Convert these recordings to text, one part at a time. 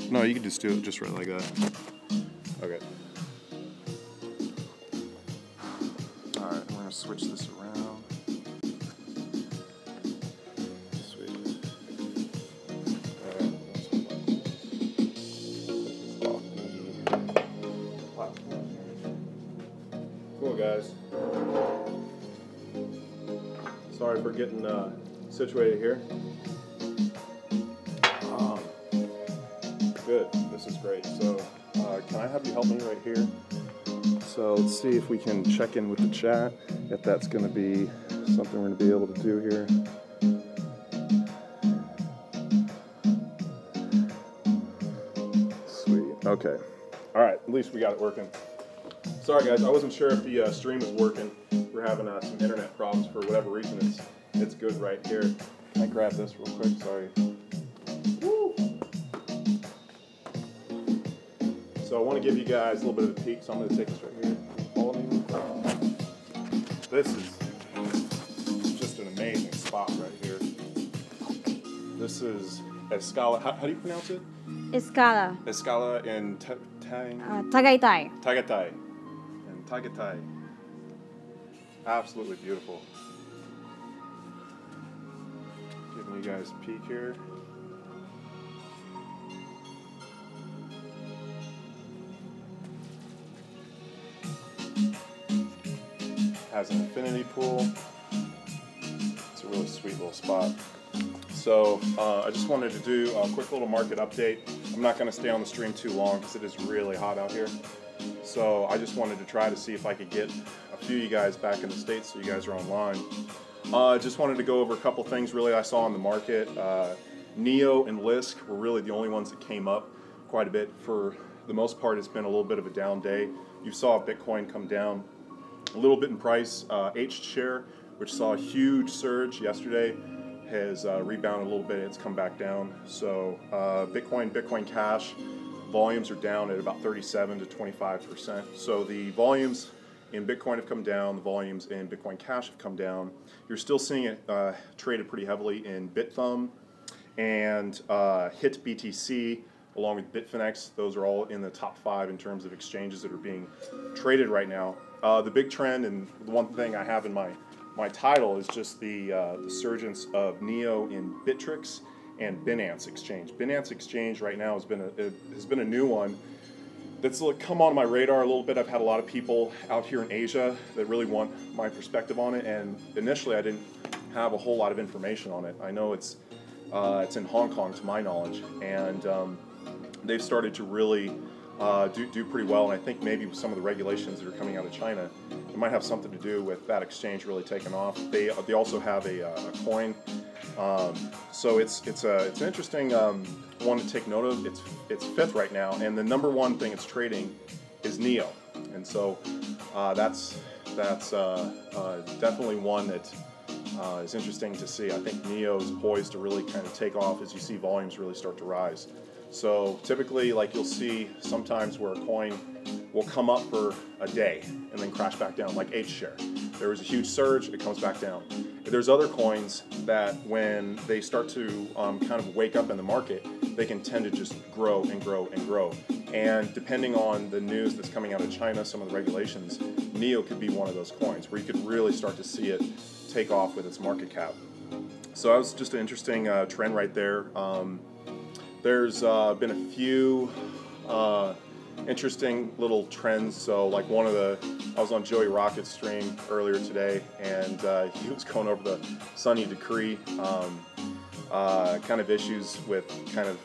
No, you can just do it just right like that. Okay. Alright, we're going to switch this around. Sweet. Cool, guys. Sorry for getting situated here. Good. This is great. So, can I have you help me right here? So let's see if we can check in with the chat, if that's going to be something we're going to be able to do here. Sweet. Okay. All right. At least we got it working. Sorry, guys. I wasn't sure if the stream was working. We're having some internet problems for whatever reason. It's good right here. Can I grab this real quick? Sorry. Woo! So I want to give you guys a little bit of a peek, so I'm going to take this right here. Follow me. This is just an amazing spot right here. This is Escala. How do you pronounce it? Escala. Escala in Tagaytay. Tagaytay. In Tagaytay. Absolutely beautiful. Giving you guys a peek here. Has an infinity pool. It's a really sweet little spot. So I just wanted to do a quick little market update. I'm not going to stay on the stream too long because it is really hot out here. So I just wanted to try to see if I could get a few of you guys back in the States so you guys are online. I just wanted to go over a couple things really I saw in the market. NEO and LISC were really the only ones that came up quite a bit. For the most part, it's been a little bit of a down day. You saw Bitcoin come down a little bit in price. H share, which saw a huge surge yesterday, has rebounded a little bit. It's come back down. So Bitcoin Cash volumes are down at about 37 to 25%. So the volumes in Bitcoin have come down. The volumes in Bitcoin Cash have come down. You're still seeing it traded pretty heavily in BitThumb and HIT BTC, along with Bitfinex. Those are all in the top 5 in terms of exchanges that are being traded right now. The big trend, and the one thing I have in my title, is just the surgence of NEO in Bittrex and Binance Exchange. Binance Exchange right now has been a new one that's come on my radar a little bit. I've had a lot of people out here in Asia that really want my perspective on it, and initially I didn't have a whole lot of information on it. I know it's in Hong Kong, to my knowledge, and they've started to really do pretty well, and I think maybe with some of the regulations that are coming out of China, it might have something to do with that exchange really taking off. They also have a coin, so it's an interesting one to take note of. It's 5th right now, and the number 1 thing it's trading is NEO, and so that's definitely one that is interesting to see. I think NEO is poised to really kind of take off as you see volumes really start to rise. So typically, like you'll see sometimes where a coin will come up for a day and then crash back down, like H share. There was a huge surge, it comes back down. There's other coins that when they start to kind of wake up in the market, they can tend to just grow and grow and grow. And depending on the news that's coming out of China, some of the regulations, NEO could be one of those coins where you could really start to see it take off with its market cap. So that was just an interesting trend right there. There's been a few interesting little trends. So like I was on Joey Rocket's stream earlier today, and he was going over the Sunny Decree kind of issues with kind of,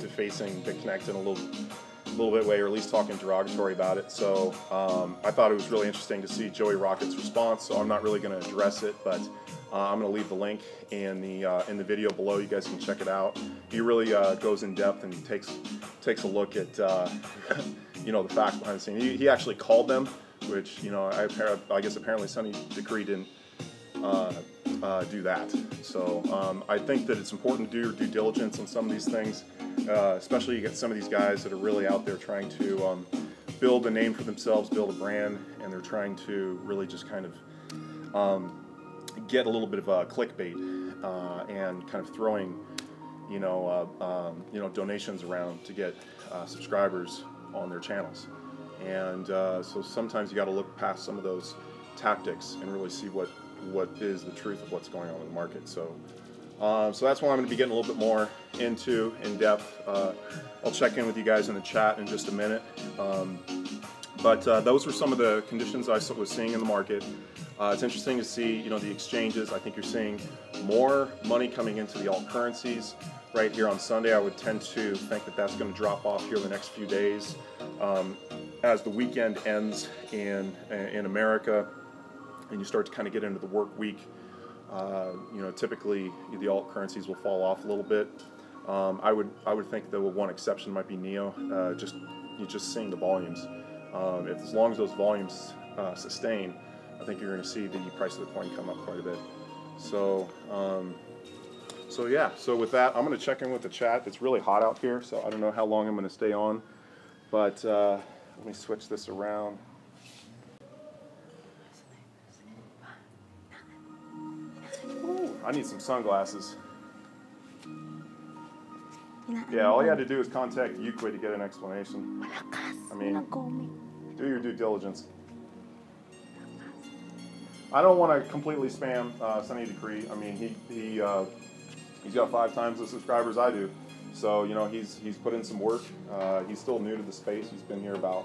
defacing BitConnect in a little bit way, or at least talking derogatory about it. So I thought it was really interesting to see Joey Rocket's response. So I'm not really going to address it, but I'm going to leave the link in the video below. You guys can check it out. He really goes in depth and takes a look at the facts behind the scene. He actually called them, which I guess apparently Sunny Decree didn't do that. So I think that it's important to do your due diligence on some of these things, especially you get some of these guys that are really out there trying to build a name for themselves, build a brand, and they're trying to really just kind of get a little bit of clickbait and kind of throwing donations around to get subscribers on their channels. And so sometimes you got to look past some of those tactics and really see what is the truth of what's going on in the market. So so that's what I'm going to be getting a little bit more into in depth. I'll check in with you guys in the chat in just a minute. But those were some of the conditions I was seeing in the market. It's interesting to see, the exchanges. I think you're seeing more money coming into the alt currencies right here on Sunday. I would tend to think that that's going to drop off here in the next few days as the weekend ends in America, and you start to kind of get into the work week. Typically the alt currencies will fall off a little bit. I would think that one exception might be NEO. You're just seeing the volumes. As long as those volumes sustain, I think you're going to see the price of the coin come up quite a bit. So yeah. So with that, I'm going to check in with the chat. It's really hot out here, so I don't know how long I'm going to stay on. But let me switch this around. Ooh, I need some sunglasses. Yeah, all you had to do is contact Euclid to get an explanation. I mean, do your due diligence. I don't want to completely spam Sunny Decree. I mean, he's got 5 times the subscribers I do, so he's put in some work. He's still new to the space. He's been here about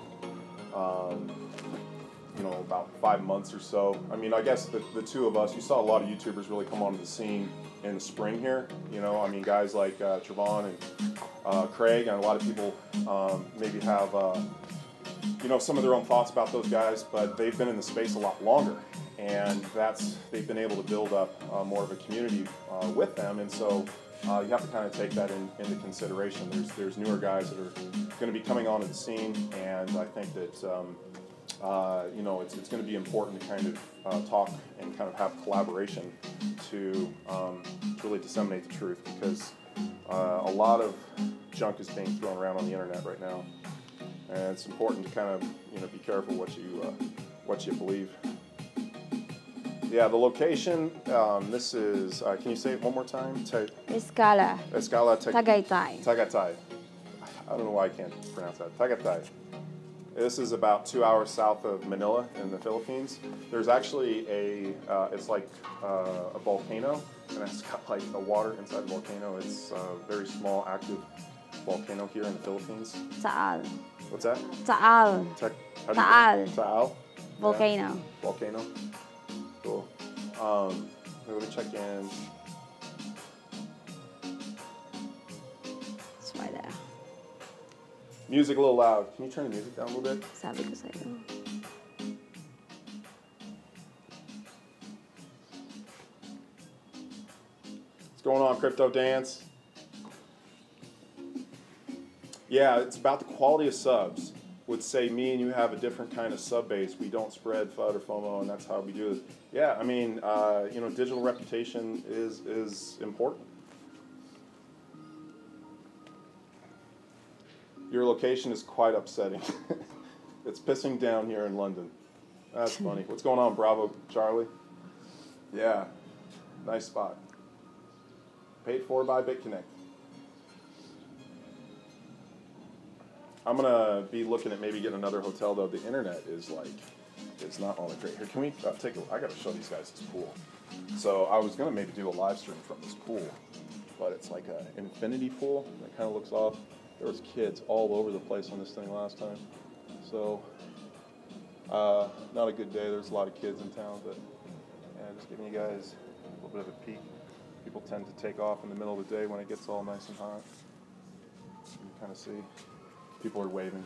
5 months or so. I mean, I guess the two of us, you saw a lot of YouTubers really come onto the scene in the spring here. I mean, guys like Trevon and Craig, and a lot of people maybe have some of their own thoughts about those guys, but they've been in the space a lot longer, and they've been able to build up more of a community with them, and so you have to kind of take that into consideration. There's newer guys that are going to be coming onto the scene, and I think that it's going to be important to kind of talk and kind of have collaboration to really disseminate the truth, because a lot of junk is being thrown around on the internet right now, and it's important to kind of be careful what you believe. Yeah, the location. This is. Can you say it one more time? Escala. Escala. Tagaytay. Tagaytay. I don't know why I can't pronounce that. Tagaytay. This is about 2 hours south of Manila in the Philippines. There's actually it's like a volcano, and it's got like the water inside the volcano. It's a very small active volcano here in the Philippines. Taal. What's that? Taal. Taal. Taal. Volcano. Yeah. Volcano. Cool. Let me check in. It's right there. Music a little loud. Can you turn the music down a little bit? Sabi ko sa'yo. What's going on, Crypto Dance? Yeah, it's about the quality of subs. Would say me and you have a different kind of sub base. We don't spread FUD or FOMO, and that's how we do it. Yeah, I mean, digital reputation is important. Your location is quite upsetting. It's pissing down here in London. That's funny. What's going on, Bravo Charlie? Yeah, nice spot. Paid for by BitConnect. I'm gonna be looking at maybe getting another hotel though. The internet is like, it's not all that great. Here, can we take a? I gotta show these guys this pool. So I was gonna maybe do a live stream from this pool, but it's like an infinity pool that kind of looks off. There was kids all over the place on this thing last time, so not a good day. There's a lot of kids in town, but yeah, just giving you guys a little bit of a peek. People tend to take off in the middle of the day when it gets all nice and hot. You can kind of see. People are waving.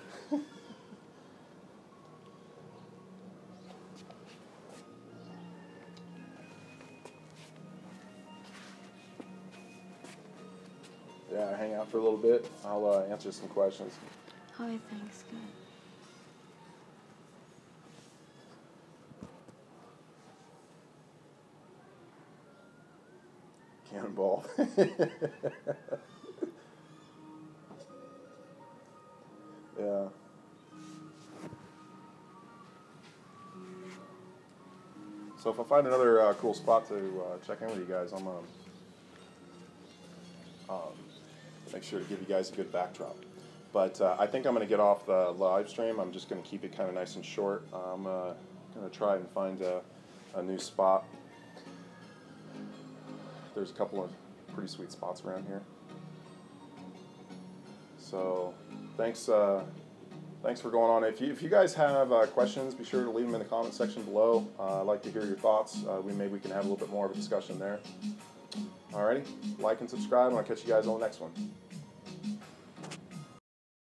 Yeah, hang out for a little bit. I'll answer some questions. Oh, thanks, good. Cannonball. Yeah. So if I find another cool spot to check in with you guys, I'm make sure to give you guys a good backdrop. But I think I'm going to get off the live stream. I'm just going to keep it kind of nice and short. I'm going to try and find a new spot. There's a couple of pretty sweet spots around here. So thanks for going on. If you guys have questions, be sure to leave them in the comment section below. I'd like to hear your thoughts. Maybe we can have a little bit more of a discussion there. Alrighty, like and subscribe, and I'll catch you guys on the next one.